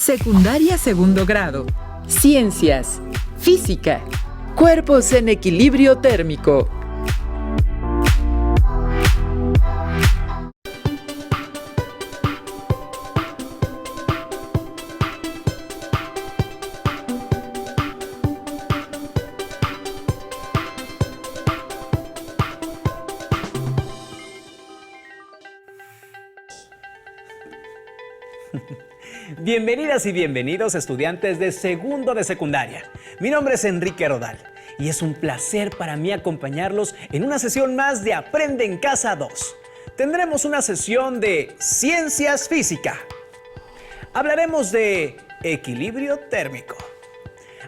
Secundaria segundo grado. Ciencias. Física. Cuerpos en equilibrio térmico. Bienvenidas y bienvenidos estudiantes de segundo de secundaria. Mi nombre es Enrique Rodal y es un placer para mí acompañarlos en una sesión más de Aprende en Casa 2. Tendremos una sesión de Ciencias Física. Hablaremos de equilibrio térmico.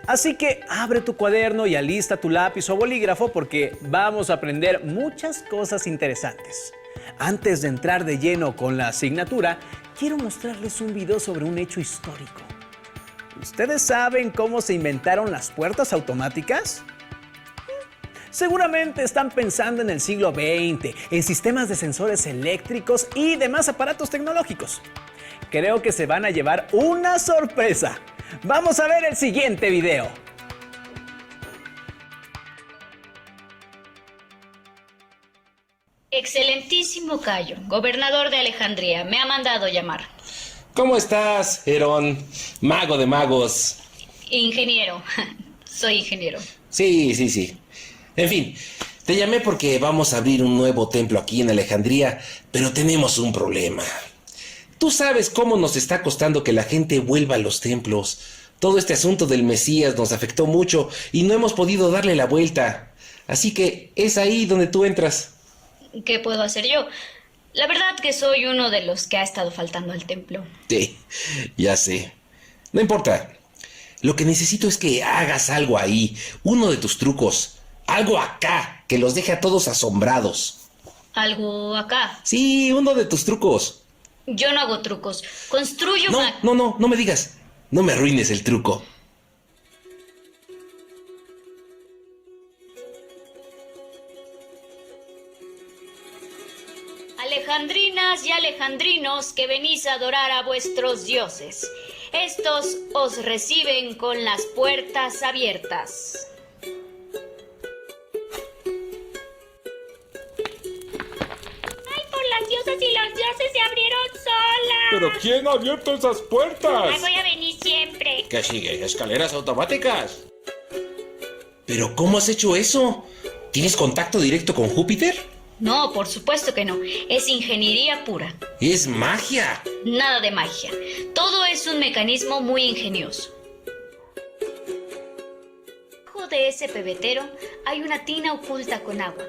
Así que abre tu cuaderno y alista tu lápiz o bolígrafo porque vamos a aprender muchas cosas interesantes. Antes de entrar de lleno con la asignatura, quiero mostrarles un video sobre un hecho histórico. ¿Ustedes saben cómo se inventaron las puertas automáticas? Seguramente están pensando en el siglo XX, en sistemas de sensores eléctricos y demás aparatos tecnológicos. Creo que se van a llevar una sorpresa. Vamos a ver el siguiente video. Excelentísimo Cayo, gobernador de Alejandría, me ha mandado llamar. ¿Cómo estás, Herón? Mago de magos. Ingeniero, soy ingeniero. Sí. En fin, te llamé porque vamos a abrir un nuevo templo aquí en Alejandría, pero tenemos un problema. Tú sabes cómo nos está costando que la gente vuelva a los templos. Todo este asunto del Mesías nos afectó mucho y no hemos podido darle la vuelta. Así que es ahí donde tú entras. ¿Qué puedo hacer yo? La verdad que soy uno de los que ha estado faltando al templo. Sí, ya sé. No importa. Lo que necesito es que hagas algo ahí. Uno de tus trucos. Algo acá, que los deje a todos asombrados. ¿Algo acá? Sí, uno de tus trucos. Yo no hago trucos. Construyo... No me digas. No me arruines el truco. Alejandrinas y alejandrinos que venís a adorar a vuestros dioses. Estos os reciben con las puertas abiertas. ¡Ay, por las diosas y los dioses se abrieron solas! ¿Pero quién ha abierto esas puertas? ¡Ay, voy a venir siempre! ¿Qué sigue? ¿Escaleras automáticas? ¿Pero cómo has hecho eso? ¿Tienes contacto directo con Júpiter? No, por supuesto que no. Es ingeniería pura. ¡Es magia! Nada de magia. Todo es un mecanismo muy ingenioso. Debajo de ese pebetero hay una tina oculta con agua.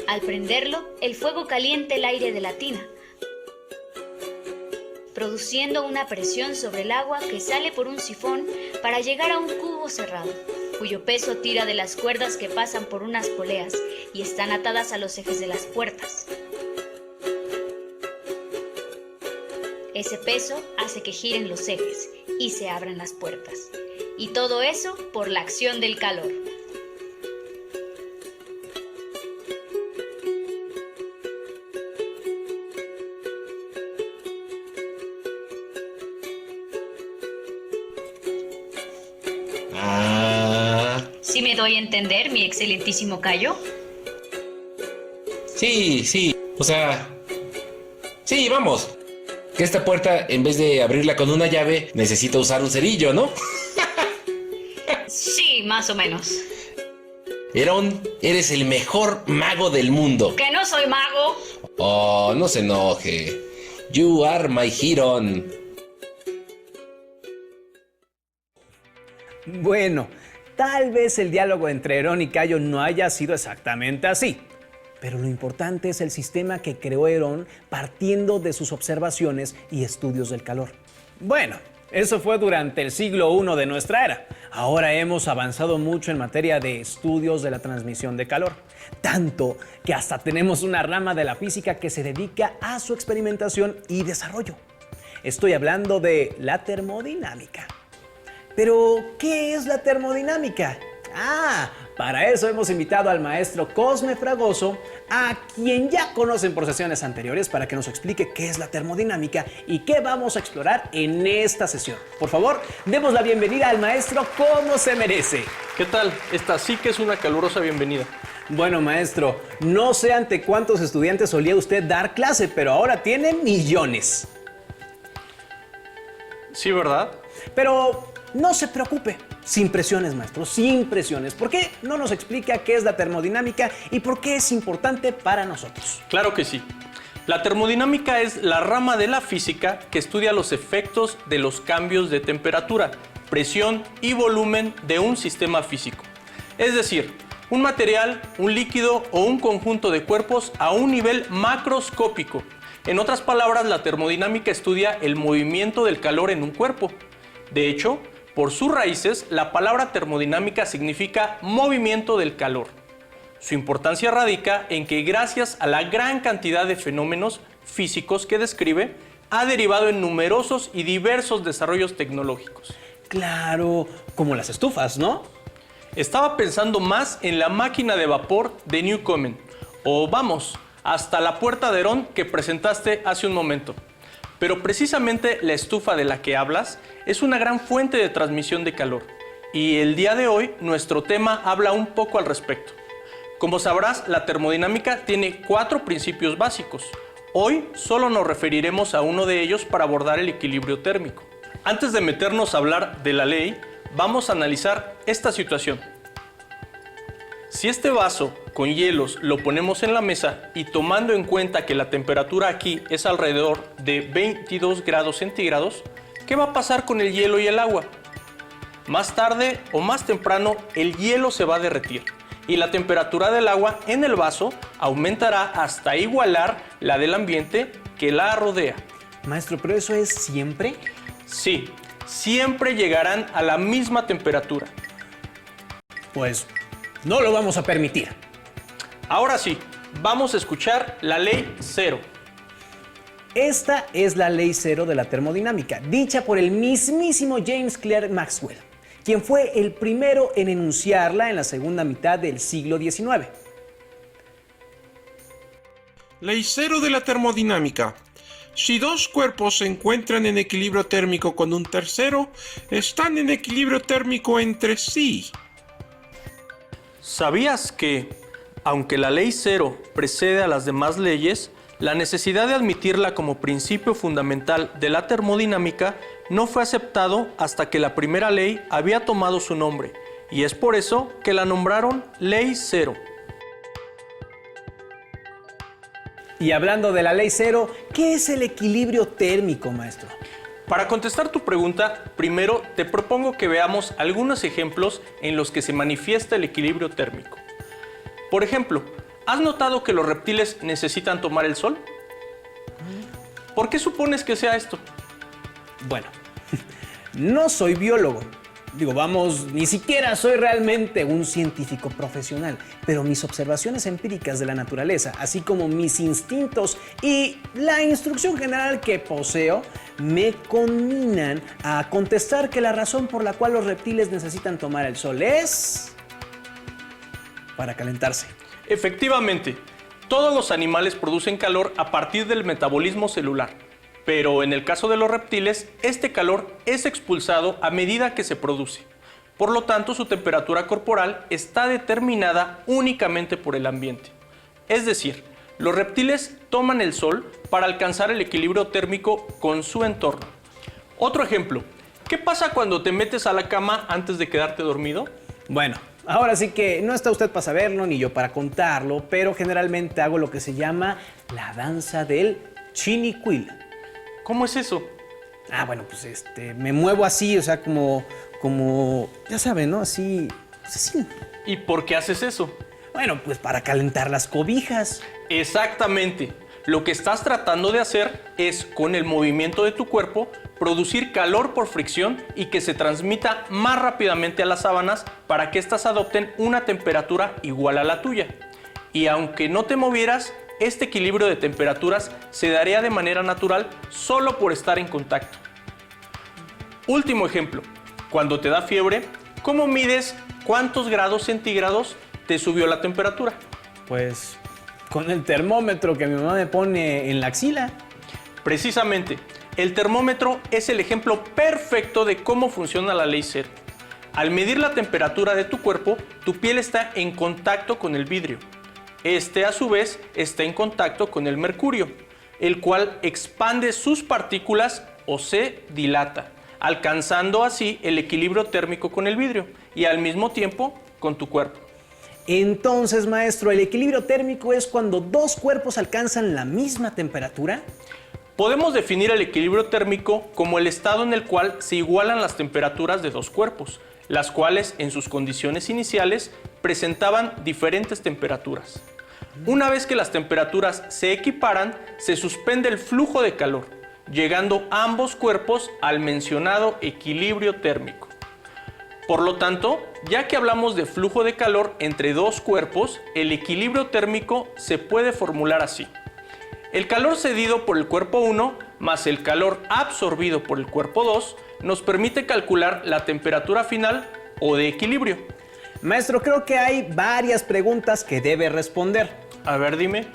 Al prenderlo, el fuego calienta el aire de la tina, produciendo una presión sobre el agua que sale por un sifón para llegar a un cubo cerrado, cuyo peso tira de las cuerdas que pasan por unas poleas y están atadas a los ejes de las puertas. Ese peso hace que giren los ejes y se abran las puertas. Y todo eso por la acción del calor. ¿Sí me doy a entender, mi excelentísimo Cayo? Sí. O sea... Sí, vamos. Que esta puerta, en vez de abrirla con una llave, necesita usar un cerillo, ¿no? Sí, más o menos. Herón, eres el mejor mago del mundo. ¿Que no soy mago? Oh, no se enoje. You are my Herón. Bueno, tal vez el diálogo entre Herón y Cayo no haya sido exactamente así. Pero lo importante es el sistema que creó Herón partiendo de sus observaciones y estudios del calor. Bueno, eso fue durante el siglo I de nuestra era. Ahora hemos avanzado mucho en materia de estudios de la transmisión de calor. Tanto que hasta tenemos una rama de la física que se dedica a su experimentación y desarrollo. Estoy hablando de la termodinámica. Pero, ¿qué es la termodinámica? Para eso hemos invitado al maestro Cosme Fragoso a quien ya conocen por sesiones anteriores para que nos explique qué es la termodinámica y qué vamos a explorar en esta sesión. Por favor, demos la bienvenida al maestro como se merece. ¿Qué tal? Esta sí que es una calurosa bienvenida. Bueno, maestro, no sé ante cuántos estudiantes solía usted dar clase, pero ahora tiene millones. Sí, ¿verdad? Pero no se preocupe, sin presiones, maestro, sin presiones. ¿Por qué no nos explica qué es la termodinámica y por qué es importante para nosotros? Claro que sí. La termodinámica es la rama de la física que estudia los efectos de los cambios de temperatura, presión y volumen de un sistema físico. Es decir, un material, un líquido o un conjunto de cuerpos a un nivel macroscópico. En otras palabras, la termodinámica estudia el movimiento del calor en un cuerpo. De hecho, por sus raíces, la palabra termodinámica significa movimiento del calor. Su importancia radica en que gracias a la gran cantidad de fenómenos físicos que describe, ha derivado en numerosos y diversos desarrollos tecnológicos. Claro, como las estufas, ¿no? Estaba pensando más en la máquina de vapor de Newcomen, o vamos, hasta la puerta de Herón que presentaste hace un momento. Pero precisamente la estufa de la que hablas es una gran fuente de transmisión de calor, y el día de hoy nuestro tema habla un poco al respecto. Como sabrás, la termodinámica tiene 4 principios básicos. Hoy solo nos referiremos a uno de ellos para abordar el equilibrio térmico. Antes de meternos a hablar de la ley, vamos a analizar esta situación. Si este vaso con hielos lo ponemos en la mesa y tomando en cuenta que la temperatura aquí es alrededor de 22 grados centígrados, ¿qué va a pasar con el hielo y el agua? Más tarde o más temprano el hielo se va a derretir y la temperatura del agua en el vaso aumentará hasta igualar la del ambiente que la rodea. Maestro, ¿pero eso es siempre? Sí, siempre llegarán a la misma temperatura. Pues no lo vamos a permitir. Ahora sí, vamos a escuchar la ley cero. Esta es la ley cero de la termodinámica, dicha por el mismísimo James Clerk Maxwell, quien fue el primero en enunciarla en la segunda mitad del siglo XIX. Ley cero de la termodinámica. Si dos cuerpos se encuentran en equilibrio térmico con un tercero, están en equilibrio térmico entre sí. ¿Sabías que, aunque la ley cero precede a las demás leyes, la necesidad de admitirla como principio fundamental de la termodinámica no fue aceptado hasta que la primera ley había tomado su nombre, y es por eso que la nombraron ley cero? Y hablando de la ley cero, ¿qué es el equilibrio térmico, maestro? Para contestar tu pregunta, primero te propongo que veamos algunos ejemplos en los que se manifiesta el equilibrio térmico. Por ejemplo, ¿has notado que los reptiles necesitan tomar el sol? ¿Por qué supones que sea esto? Bueno, no soy biólogo. Ni siquiera soy realmente un científico profesional, pero mis observaciones empíricas de la naturaleza, así como mis instintos y la instrucción general que poseo, me conminan a contestar que la razón por la cual los reptiles necesitan tomar el sol es para calentarse. Efectivamente, todos los animales producen calor a partir del metabolismo celular. Pero en el caso de los reptiles, este calor es expulsado a medida que se produce. Por lo tanto, su temperatura corporal está determinada únicamente por el ambiente. Es decir, los reptiles toman el sol para alcanzar el equilibrio térmico con su entorno. Otro ejemplo, ¿qué pasa cuando te metes a la cama antes de quedarte dormido? Bueno, ahora sí que no está usted para saberlo ni yo para contarlo, pero generalmente hago lo que se llama la danza del chinicuil. ¿Cómo es eso? Bueno, pues me muevo así, o sea, como, ya saben, ¿no? Así, pues así. ¿Y por qué haces eso? Bueno, pues para calentar las cobijas. Exactamente. Lo que estás tratando de hacer es, con el movimiento de tu cuerpo, producir calor por fricción y que se transmita más rápidamente a las sábanas para que éstas adopten una temperatura igual a la tuya. Y aunque no te movieras, este equilibrio de temperaturas se daría de manera natural solo por estar en contacto. Último ejemplo, cuando te da fiebre, ¿cómo mides cuántos grados centígrados te subió la temperatura? Pues con el termómetro que mi mamá me pone en la axila. Precisamente, el termómetro es el ejemplo perfecto de cómo funciona la ley cero. Al medir la temperatura de tu cuerpo, tu piel está en contacto con el vidrio. Este, a su vez, está en contacto con el mercurio, el cual expande sus partículas o se dilata, alcanzando así el equilibrio térmico con el vidrio y al mismo tiempo con tu cuerpo. Entonces, maestro, ¿el equilibrio térmico es cuando dos cuerpos alcanzan la misma temperatura? Podemos definir el equilibrio térmico como el estado en el cual se igualan las temperaturas de dos cuerpos, las cuales en sus condiciones iniciales presentaban diferentes temperaturas. Una vez que las temperaturas se equiparan, se suspende el flujo de calor, llegando ambos cuerpos al mencionado equilibrio térmico. Por lo tanto, ya que hablamos de flujo de calor entre dos cuerpos, el equilibrio térmico se puede formular así. El calor cedido por el cuerpo 1 más el calor absorbido por el cuerpo 2 nos permite calcular la temperatura final o de equilibrio. Maestro, creo que hay varias preguntas que debe responder. A ver, dime.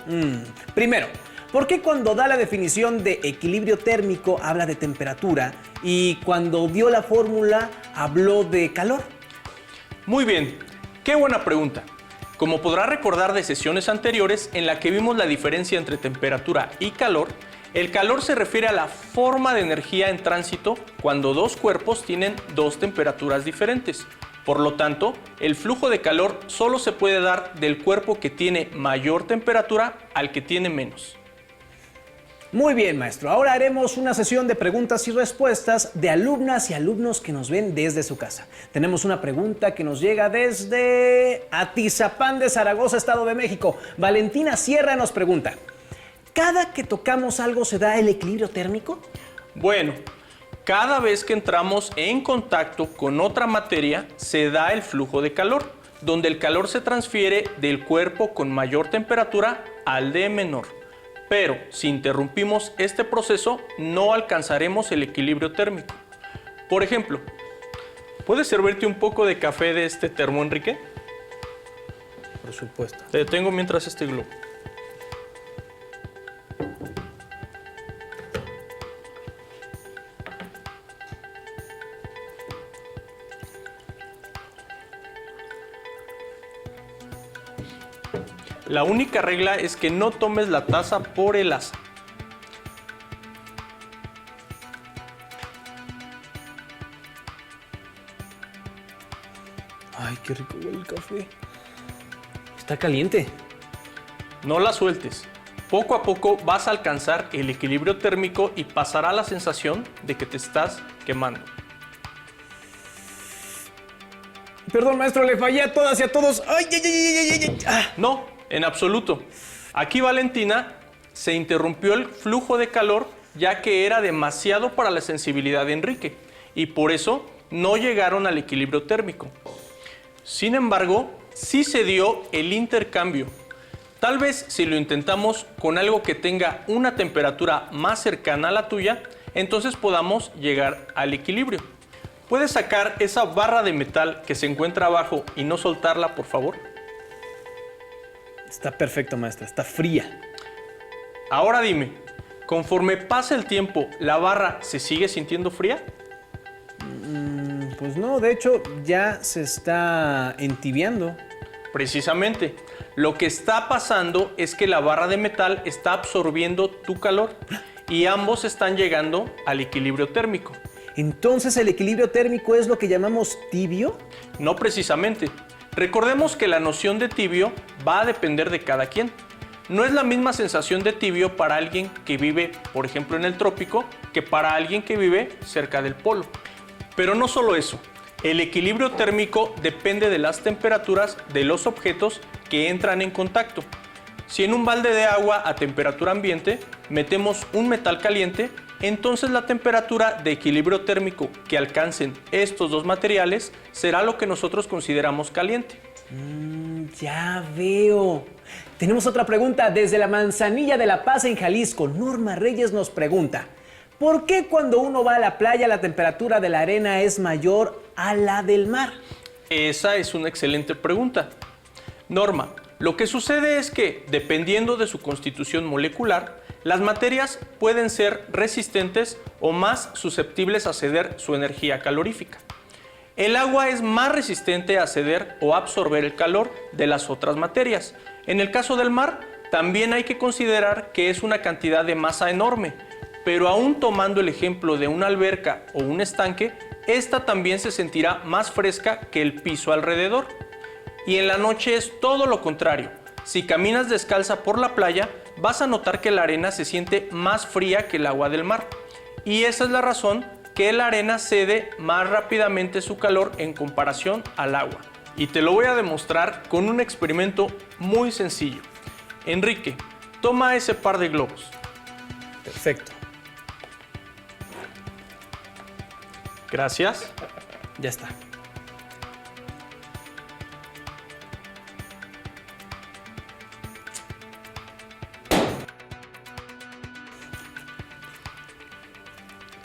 Primero, ¿por qué cuando da la definición de equilibrio térmico habla de temperatura y cuando dio la fórmula habló de calor? Muy bien, qué buena pregunta. Como podrá recordar de sesiones anteriores en la que vimos la diferencia entre temperatura y calor, el calor se refiere a la forma de energía en tránsito cuando dos cuerpos tienen dos temperaturas diferentes. Por lo tanto, el flujo de calor solo se puede dar del cuerpo que tiene mayor temperatura al que tiene menos. Muy bien, maestro. Ahora haremos una sesión de preguntas y respuestas de alumnas y alumnos que nos ven desde su casa. Tenemos una pregunta que nos llega desde Atizapán de Zaragoza, Estado de México. Valentina Sierra nos pregunta, ¿cada que tocamos algo se da el equilibrio térmico? Bueno, cada vez que entramos en contacto con otra materia, se da el flujo de calor, donde el calor se transfiere del cuerpo con mayor temperatura al de menor. Pero si interrumpimos este proceso, no alcanzaremos el equilibrio térmico. Por ejemplo, ¿puedes servirte un poco de café de este termo, Enrique? Por supuesto. Te detengo mientras este globo. La única regla es que no tomes la taza por el asa. Ay, qué rico huele el café. Está caliente. No la sueltes. Poco a poco vas a alcanzar el equilibrio térmico y pasará la sensación de que te estás quemando. Perdón, maestro, le fallé a todas y a todos. ¡Ay, ay, ay, ay, ay, ay! Ah. No, en absoluto. Aquí, Valentina, se interrumpió el flujo de calor ya que era demasiado para la sensibilidad de Enrique y por eso no llegaron al equilibrio térmico. Sin embargo, sí se dio el intercambio. Tal vez si lo intentamos con algo que tenga una temperatura más cercana a la tuya, entonces podamos llegar al equilibrio. ¿Puedes sacar esa barra de metal que se encuentra abajo y no soltarla, por favor? Está perfecto, maestra. Está fría. Ahora dime, conforme pasa el tiempo, ¿la barra se sigue sintiendo fría? Pues no, de hecho ya se está entibiando. Precisamente, lo que está pasando es que la barra de metal está absorbiendo tu calor y ambos están llegando al equilibrio térmico. Entonces, ¿el equilibrio térmico es lo que llamamos tibio? No precisamente. Recordemos que la noción de tibio va a depender de cada quien. No es la misma sensación de tibio para alguien que vive, por ejemplo, en el trópico, que para alguien que vive cerca del polo. Pero no solo eso. El equilibrio térmico depende de las temperaturas de los objetos que entran en contacto. Si en un balde de agua a temperatura ambiente metemos un metal caliente, entonces la temperatura de equilibrio térmico que alcancen estos dos materiales será lo que nosotros consideramos caliente. Ya veo. Tenemos otra pregunta desde la Manzanilla de La Paz en Jalisco. Norma Reyes nos pregunta, ¿por qué cuando uno va a la playa la temperatura de la arena es mayor a la del mar? Esa es una excelente pregunta. Norma, Lo que sucede es que, dependiendo de su constitución molecular, las materias pueden ser resistentes o más susceptibles a ceder su energía calorífica. El agua es más resistente a ceder o absorber el calor de las otras materias. En el caso del mar, también hay que considerar que es una cantidad de masa enorme, pero aún tomando el ejemplo de una alberca o un estanque, esta también se sentirá más fresca que el piso alrededor. Y en la noche es todo lo contrario. Si caminas descalza por la playa, vas a notar que la arena se siente más fría que el agua del mar. Y esa es la razón que la arena cede más rápidamente su calor en comparación al agua. Y te lo voy a demostrar con un experimento muy sencillo. Enrique, toma ese par de globos. Perfecto. Gracias. Ya está.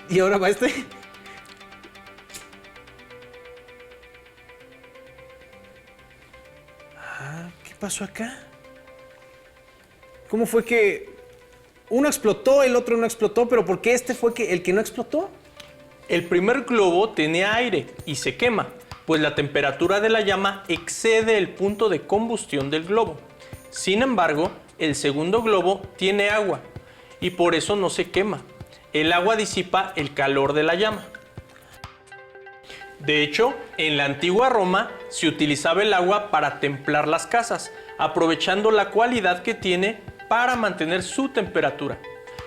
¿Y ahora va este? ¿Qué pasó acá? ¿Cómo fue que uno explotó, el otro no explotó? ¿Pero por qué este fue el que no explotó? El primer globo tenía aire y se quema, pues la temperatura de la llama excede el punto de combustión del globo. Sin embargo, el segundo globo tiene agua y por eso no se quema. El agua disipa el calor de la llama. De hecho, en la antigua Roma se utilizaba el agua para templar las casas, aprovechando la cualidad que tiene para mantener su temperatura.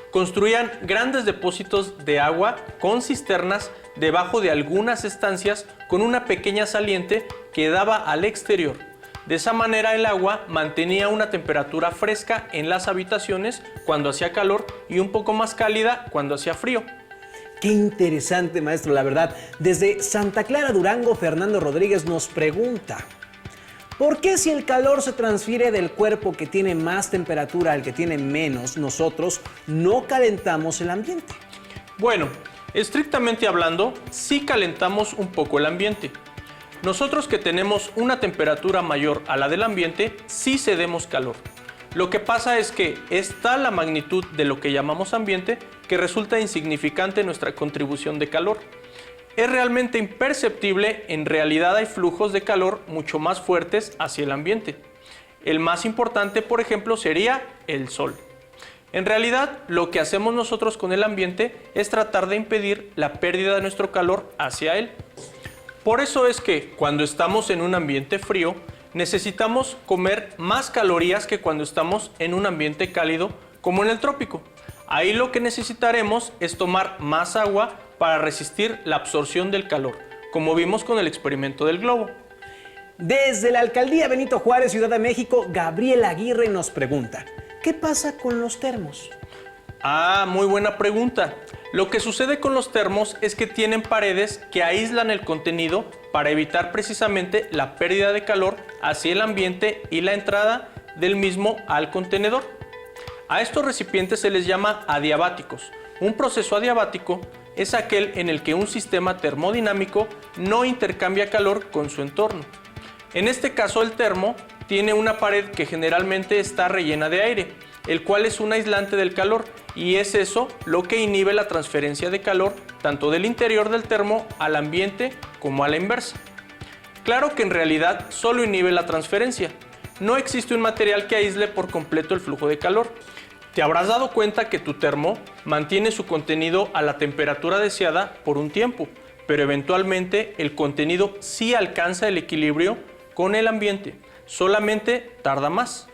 Construían grandes depósitos de agua con cisternas debajo de algunas estancias con una pequeña saliente que daba al exterior. De esa manera el agua mantenía una temperatura fresca en las habitaciones cuando hacía calor y un poco más cálida cuando hacía frío. Qué interesante, maestro, la verdad. Desde Santa Clara, Durango, Fernando Rodríguez nos pregunta: ¿por qué si el calor se transfiere del cuerpo que tiene más temperatura al que tiene menos, nosotros no calentamos el ambiente? Bueno, estrictamente hablando, sí calentamos un poco el ambiente. Nosotros que tenemos una temperatura mayor a la del ambiente, sí cedemos calor. Lo que pasa es que es tal la magnitud de lo que llamamos ambiente que resulta insignificante nuestra contribución de calor. Es realmente imperceptible, en realidad hay flujos de calor mucho más fuertes hacia el ambiente. El más importante, por ejemplo, sería el sol. En realidad, lo que hacemos nosotros con el ambiente es tratar de impedir la pérdida de nuestro calor hacia él. Por eso es que cuando estamos en un ambiente frío, necesitamos comer más calorías que cuando estamos en un ambiente cálido, como en el trópico. Ahí lo que necesitaremos es tomar más agua para resistir la absorción del calor, como vimos con el experimento del globo. Desde la Alcaldía Benito Juárez, Ciudad de México, Gabriel Aguirre nos pregunta: ¿qué pasa con los termos? Muy buena pregunta. Lo que sucede con los termos es que tienen paredes que aíslan el contenido para evitar precisamente la pérdida de calor hacia el ambiente y la entrada del mismo al contenedor. A estos recipientes se les llama adiabáticos. Un proceso adiabático es aquel en el que un sistema termodinámico no intercambia calor con su entorno. En este caso, el termo tiene una pared que generalmente está rellena de aire, el cual es un aislante del calor, y es eso lo que inhibe la transferencia de calor tanto del interior del termo al ambiente como a la inversa. Claro que en realidad solo inhibe la transferencia. No existe un material que aísle por completo el flujo de calor. Te habrás dado cuenta que tu termo mantiene su contenido a la temperatura deseada por un tiempo, pero eventualmente el contenido sí alcanza el equilibrio con el ambiente, solamente tarda más.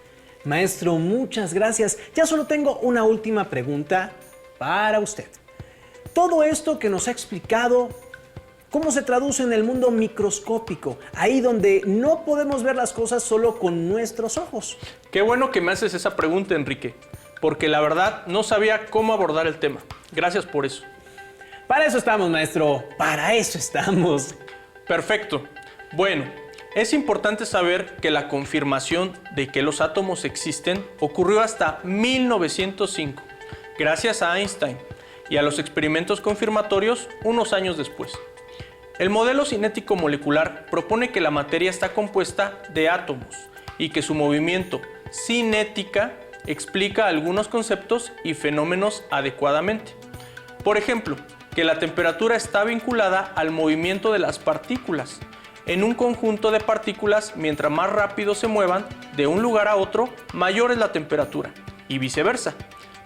Maestro, muchas gracias. Ya solo tengo una última pregunta para usted. Todo esto que nos ha explicado, ¿cómo se traduce en el mundo microscópico? Ahí donde no podemos ver las cosas solo con nuestros ojos. Qué bueno que me haces esa pregunta, Enrique, porque la verdad no sabía cómo abordar el tema. Gracias por eso. Para eso estamos, maestro. Para eso estamos. Perfecto. Bueno, es importante saber que la confirmación de que los átomos existen ocurrió hasta 1905, gracias a Einstein, y a los experimentos confirmatorios unos años después. El modelo cinético molecular propone que la materia está compuesta de átomos, y que su movimiento cinética explica algunos conceptos y fenómenos adecuadamente. Por ejemplo, que la temperatura está vinculada al movimiento de las partículas. En un conjunto de partículas, mientras más rápido se muevan de un lugar a otro, mayor es la temperatura, y viceversa.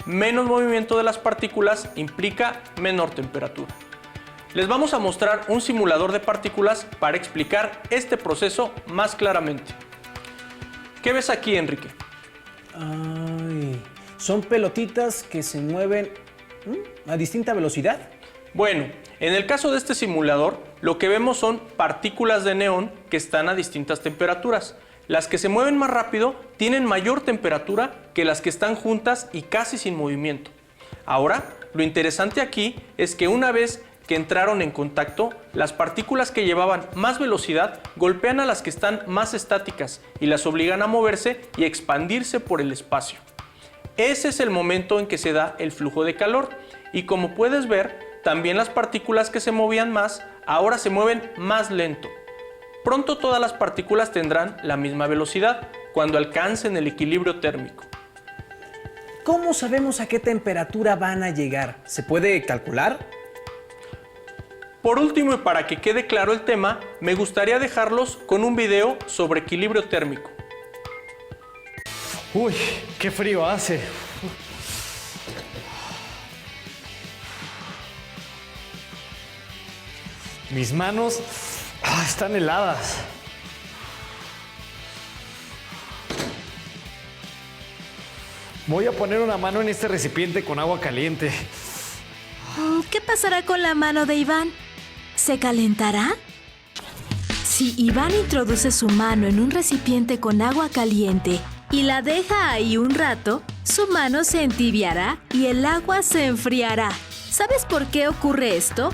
Menos movimiento de las partículas implica menor temperatura. Les vamos a mostrar un simulador de partículas para explicar este proceso más claramente. ¿Qué ves aquí, Enrique? Ay, son pelotitas que se mueven a distinta velocidad. Bueno, en el caso de este simulador, lo que vemos son partículas de neón que están a distintas temperaturas. Las que se mueven más rápido tienen mayor temperatura que las que están juntas y casi sin movimiento. Ahora, lo interesante aquí es que una vez que entraron en contacto, las partículas que llevaban más velocidad golpean a las que están más estáticas y las obligan a moverse y a expandirse por el espacio. Ese es el momento en que se da el flujo de calor y como puedes ver, también las partículas que se movían más ahora se mueven más lento. Pronto todas las partículas tendrán la misma velocidad cuando alcancen el equilibrio térmico. ¿Cómo sabemos a qué temperatura van a llegar? ¿Se puede calcular? Por último, y para que quede claro el tema, me gustaría dejarlos con un video sobre equilibrio térmico. Uy, qué frío hace. Mis manos están heladas. Voy a poner una mano en este recipiente con agua caliente. ¿Qué pasará con la mano de Iván? ¿Se calentará? Si Iván introduce su mano en un recipiente con agua caliente y la deja ahí un rato, su mano se entibiará y el agua se enfriará. ¿Sabes por qué ocurre esto?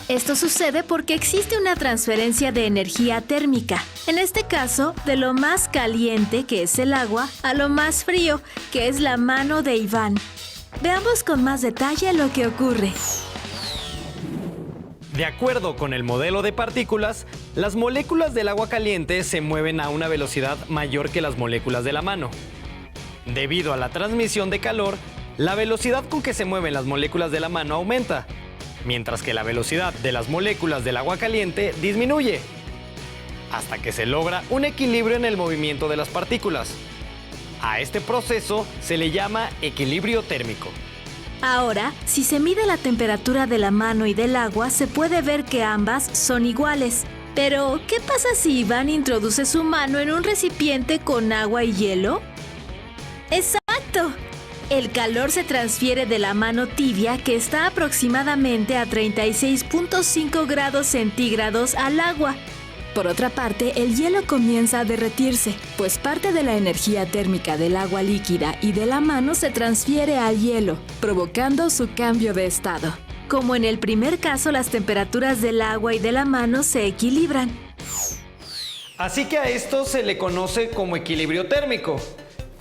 Esto sucede porque existe una transferencia de energía térmica. En este caso, de lo más caliente, que es el agua, a lo más frío, que es la mano de Iván. Veamos con más detalle lo que ocurre. De acuerdo con el modelo de partículas, las moléculas del agua caliente se mueven a una velocidad mayor que las moléculas de la mano. Debido a la transmisión de calor, la velocidad con que se mueven las moléculas de la mano aumenta, mientras que la velocidad de las moléculas del agua caliente disminuye, hasta que se logra un equilibrio en el movimiento de las partículas. A este proceso se le llama equilibrio térmico. Ahora, si se mide la temperatura de la mano y del agua, se puede ver que ambas son iguales. Pero, ¿qué pasa si Iván introduce su mano en un recipiente con agua y hielo? ¡Exacto! El calor se transfiere de la mano tibia, que está aproximadamente a 36.5 grados centígrados, al agua. Por otra parte, el hielo comienza a derretirse, pues parte de la energía térmica del agua líquida y de la mano se transfiere al hielo, provocando su cambio de estado. Como en el primer caso, las temperaturas del agua y de la mano se equilibran. Así que a esto se le conoce como equilibrio térmico,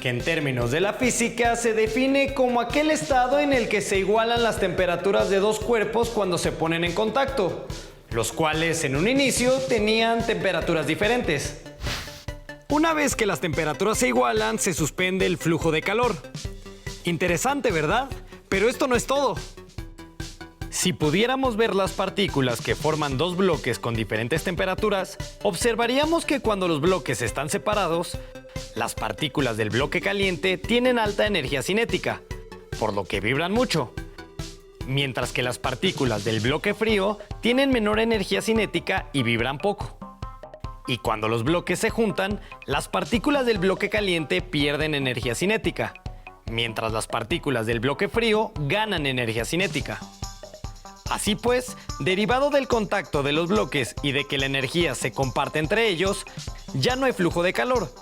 que en términos de la física se define como aquel estado en el que se igualan las temperaturas de dos cuerpos cuando se ponen en contacto, los cuales en un inicio tenían temperaturas diferentes. Una vez que las temperaturas se igualan, se suspende el flujo de calor. Interesante, ¿verdad? Pero esto no es todo. Si pudiéramos ver las partículas que forman dos bloques con diferentes temperaturas, observaríamos que cuando los bloques están separados, las partículas del bloque caliente tienen alta energía cinética, por lo que vibran mucho, mientras que las partículas del bloque frío tienen menor energía cinética y vibran poco. Y cuando los bloques se juntan, las partículas del bloque caliente pierden energía cinética, mientras las partículas del bloque frío ganan energía cinética. Así pues, derivado del contacto de los bloques y de que la energía se comparte entre ellos, ya no hay flujo de calor,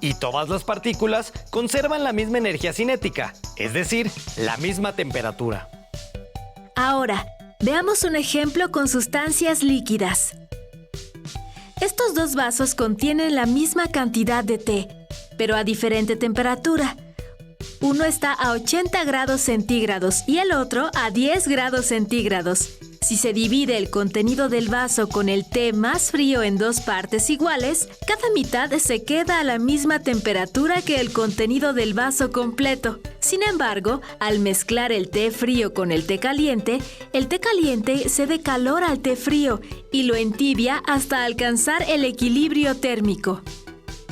y todas las partículas conservan la misma energía cinética, es decir, la misma temperatura. Ahora, veamos un ejemplo con sustancias líquidas. Estos dos vasos contienen la misma cantidad de té, pero a diferente temperatura. Uno está a 80 grados centígrados y el otro a 10 grados centígrados. Si se divide el contenido del vaso con el té más frío en 2 partes iguales, cada mitad se queda a la misma temperatura que el contenido del vaso completo. Sin embargo, al mezclar el té frío con el té caliente cede calor al té frío y lo entibia hasta alcanzar el equilibrio térmico.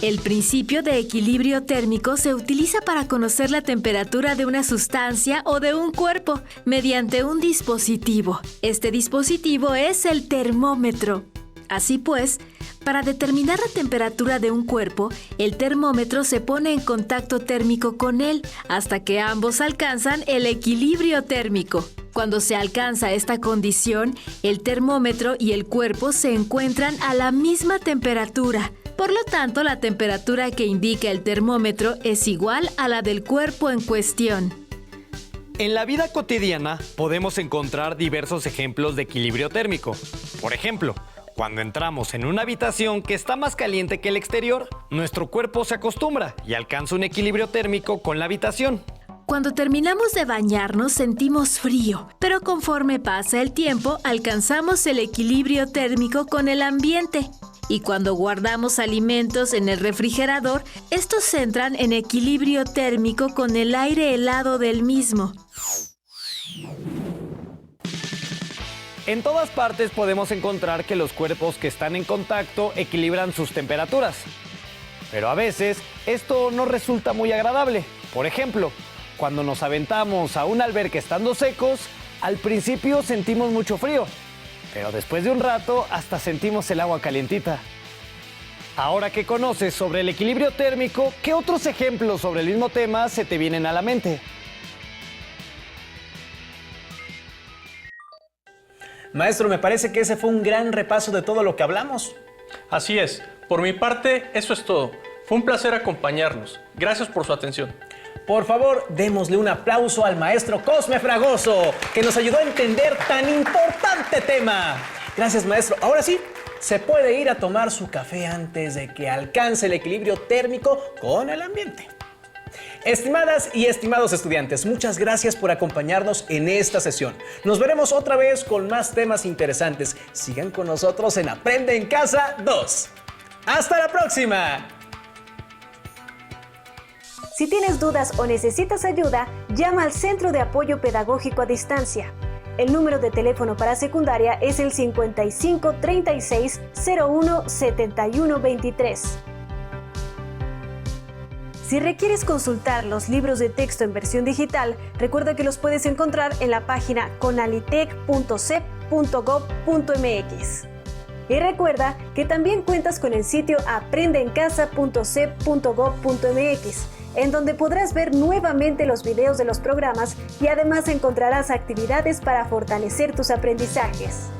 El principio de equilibrio térmico se utiliza para conocer la temperatura de una sustancia o de un cuerpo mediante un dispositivo. Este dispositivo es el termómetro. Así pues, para determinar la temperatura de un cuerpo, el termómetro se pone en contacto térmico con él hasta que ambos alcanzan el equilibrio térmico. Cuando se alcanza esta condición, el termómetro y el cuerpo se encuentran a la misma temperatura. Por lo tanto, la temperatura que indica el termómetro es igual a la del cuerpo en cuestión. En la vida cotidiana podemos encontrar diversos ejemplos de equilibrio térmico. Por ejemplo, cuando entramos en una habitación que está más caliente que el exterior, nuestro cuerpo se acostumbra y alcanza un equilibrio térmico con la habitación. Cuando terminamos de bañarnos sentimos frío, pero conforme pasa el tiempo alcanzamos el equilibrio térmico con el ambiente. Y cuando guardamos alimentos en el refrigerador, estos entran en equilibrio térmico con el aire helado del mismo. En todas partes podemos encontrar que los cuerpos que están en contacto equilibran sus temperaturas. Pero a veces esto no resulta muy agradable. Por ejemplo, cuando nos aventamos a un alberca estando secos, al principio sentimos mucho frío, pero después de un rato hasta sentimos el agua calientita. Ahora que conoces sobre el equilibrio térmico, ¿qué otros ejemplos sobre el mismo tema se te vienen a la mente? Maestro, me parece que ese fue un gran repaso de todo lo que hablamos. Así es. Por mi parte, eso es todo. Fue un placer acompañarlos. Gracias por su atención. Por favor, démosle un aplauso al maestro Cosme Fragoso, que nos ayudó a entender tan importante tema. Gracias, maestro. Ahora sí, se puede ir a tomar su café antes de que alcance el equilibrio térmico con el ambiente. Estimadas y estimados estudiantes, muchas gracias por acompañarnos en esta sesión. Nos veremos otra vez con más temas interesantes. Sigan con nosotros en Aprende en Casa 2. ¡Hasta la próxima! Si tienes dudas o necesitas ayuda, llama al Centro de Apoyo Pedagógico a Distancia. El número de teléfono para secundaria es el 55 36 01 71 23. Si requieres consultar los libros de texto en versión digital, recuerda que los puedes encontrar en la página conalitec.cep.gov.mx. Y recuerda que también cuentas con el sitio aprendeencasa.cep.gov.mx, en donde podrás ver nuevamente los videos de los programas y además encontrarás actividades para fortalecer tus aprendizajes.